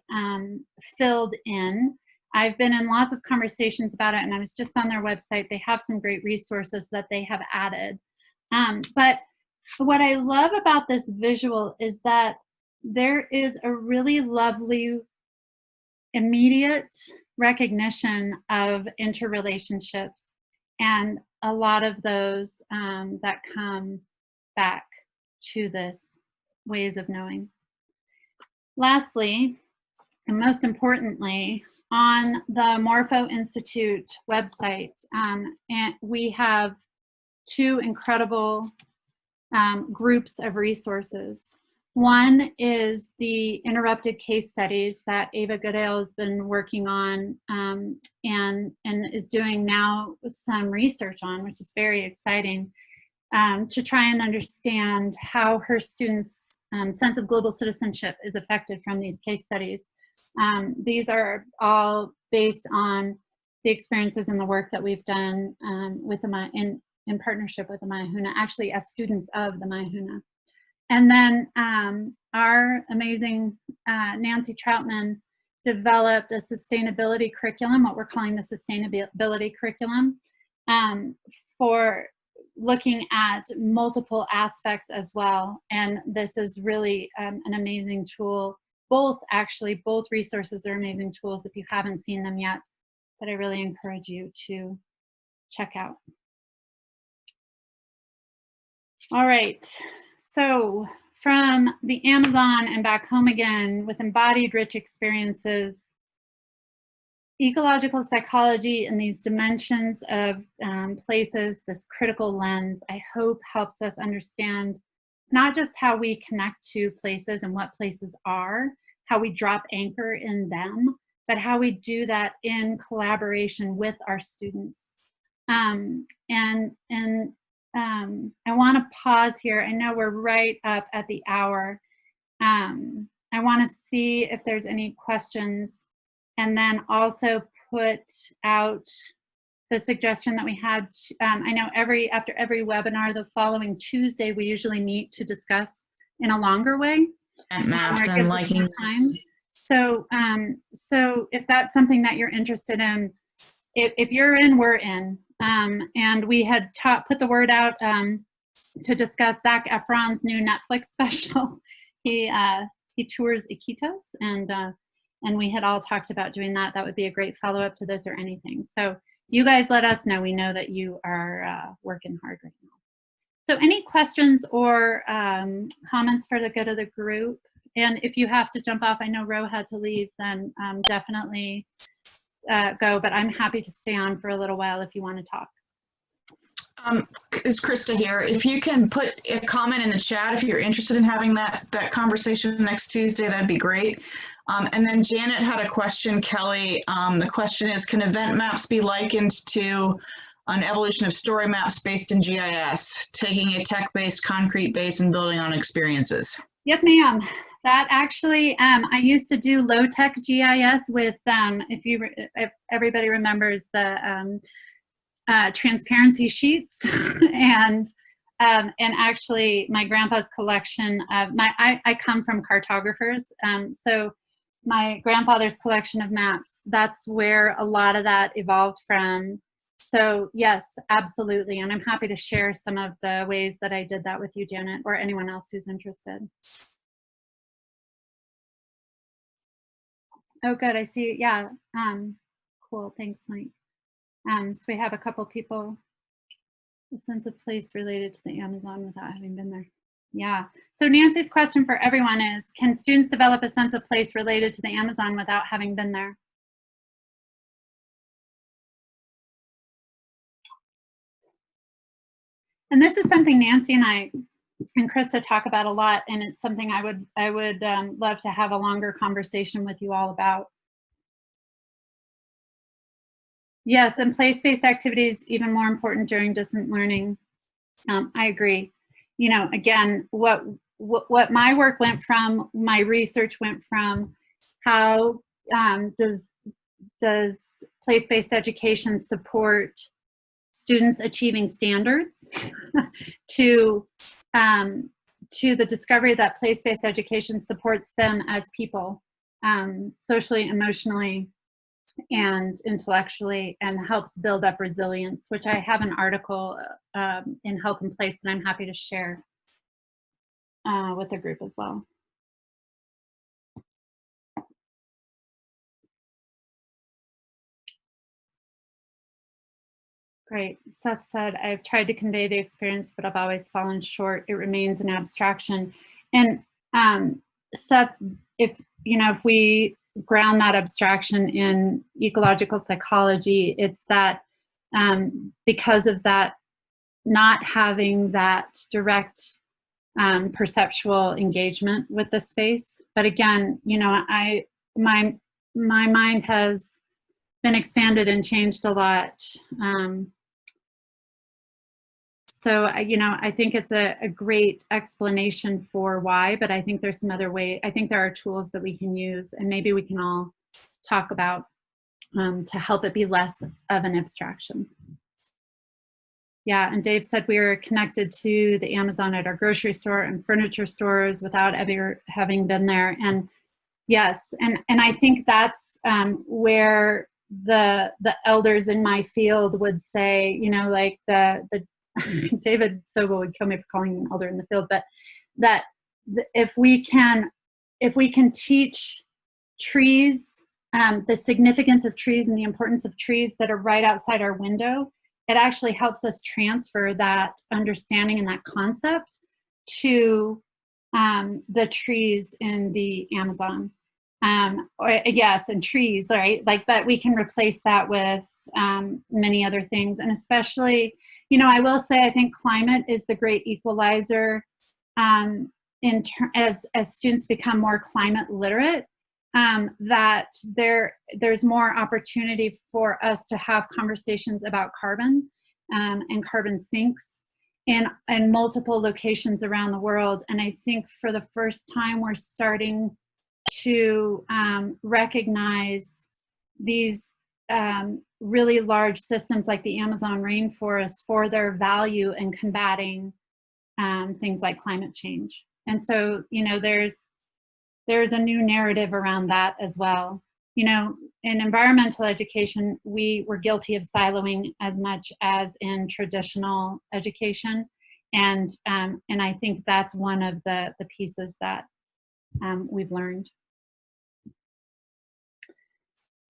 filled in. I've been in lots of conversations about it, and I was just on their website. They have some great resources that they have added. But what I love about this visual is that there is a really lovely immediate recognition of interrelationships, and a lot of those that come back to this ways of knowing. Lastly, and most importantly, on the Morpho Institute website, and we have two incredible groups of resources. One is the interrupted case studies that Ava Goodale has been working on and is doing now some research on, which is very exciting, to try and understand how her students' sense of global citizenship is affected from these case studies. These are all based on the experiences and the work that we've done with in partnership with the Mayahuna, actually as students of the Mayahuna. And then our amazing Nancy Troutman developed a sustainability curriculum, what we're calling the sustainability curriculum, for looking at multiple aspects as well. And this is really an amazing tool. Both resources are amazing tools if you haven't seen them yet, but I really encourage you to check out. All right. So from the Amazon and back home again with embodied rich experiences, ecological psychology and these dimensions of places, this critical lens, I hope helps us understand not just how we connect to places and what places are, how we drop anchor in them, but how we do that in collaboration with our students. I want to pause here. I know we're right up at the hour. I want to see if there's any questions, and then also put out the suggestion that we had. I know after every webinar, the following Tuesday, we usually meet to discuss in a longer way. And maps and liking time. So if that's something that you're interested in, if you're in, we're in. And we had put the word out to discuss Zac Efron's new Netflix special. He tours Iquitos, and we had all talked about doing that. That would be a great follow-up to this or anything. So you guys let us know. We know that you are working hard right now. So any questions or comments for the good of the group? And if you have to jump off, I know Ro had to leave, then definitely go, but I'm happy to stay on for a little while if you want to talk. It's Krista here. If you can put a comment in the chat if you're interested in having that conversation next Tuesday, that'd be great. And then Janet had a question, Kelly. The question is, can event maps be likened to an evolution of story maps based in GIS, taking a tech-based, concrete base and building on experiences? Yes, ma'am. That actually, I used to do low-tech GIS with, if everybody remembers the transparency sheets and actually my grandpa's collection of I come from cartographers, so my grandfather's collection of maps, that's where a lot of that evolved from. So yes, absolutely. And I'm happy to share some of the ways that I did that with you, Janet, or anyone else who's interested. Oh, good. I see. Yeah. Cool. Thanks, Mike. So we have a couple people. A sense of place related to the Amazon without having been there. Yeah. So Nancy's question for everyone is, can students develop a sense of place related to the Amazon without having been there? And this is something Nancy and I and Krista talk about a lot, and it's something I would love to have a longer conversation with you all about. Yes, and place-based activities even more important during distant learning. I agree. You know, again, what my work went from, my research went from, how does place-based education support students achieving standards to the discovery that place-based education supports them as people, socially, emotionally, and intellectually, and helps build up resilience, which I have an article in Health and Place that I'm happy to share with the group as well. Great. Seth said, I've tried to convey the experience, but I've always fallen short. It remains an abstraction. And Seth, if we ground that abstraction in ecological psychology, it's that because of that, not having that direct perceptual engagement with the space. But again, you know, my mind has been expanded and changed a lot. So, you know, I think it's a great explanation for why, but I think there's some other way. I think there are tools that we can use, and maybe we can all talk about to help it be less of an abstraction. Yeah, and Dave said we were connected to the Amazon at our grocery store and furniture stores without ever having been there. And yes, and I think that's where the elders in my field would say, you know, like the David Sobel would kill me for calling him an elder in the field, but that if we can teach trees, the significance of trees and the importance of trees that are right outside our window, it actually helps us transfer that understanding and that concept to the trees in the Amazon. Yes, and trees, right? Like, but we can replace that with many other things. And especially, you know, I will say, I think climate is the great equalizer as students become more climate literate, that there's more opportunity for us to have conversations about carbon and carbon sinks in multiple locations around the world. And I think for the first time, we're starting to recognize these really large systems like the Amazon rainforest for their value in combating things like climate change. And so, you know, there's a new narrative around that as well. You know, in environmental education, we were guilty of siloing as much as in traditional education. And I think that's one of the pieces that we've learned.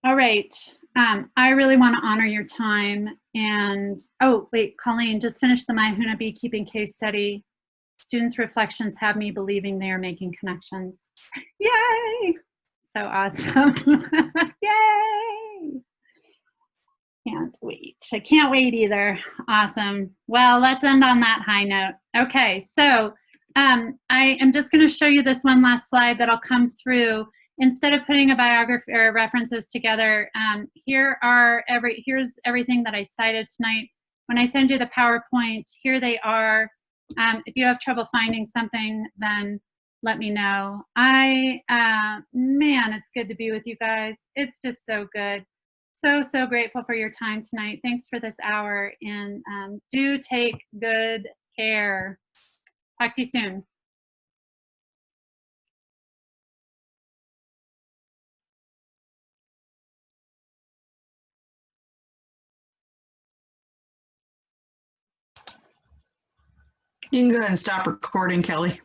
All right, I really want to honor your time. And, oh, wait, Colleen, just finished the Maihuna beekeeping case study. Students' reflections have me believing they are making connections. Yay! So awesome. Yay! Can't wait. I can't wait either. Awesome. Well, let's end on that high note. Okay, so I am just going to show you this one last slide that'll come through. Instead of putting a biography or references together, here's everything that I cited tonight. When I send you the PowerPoint, here they are. If you have trouble finding something, then let me know. Man, it's good to be with you guys. It's just so good. so grateful for your time tonight. Thanks for this hour, and do take good care. Talk to you soon. You can go ahead and stop recording, Kelly.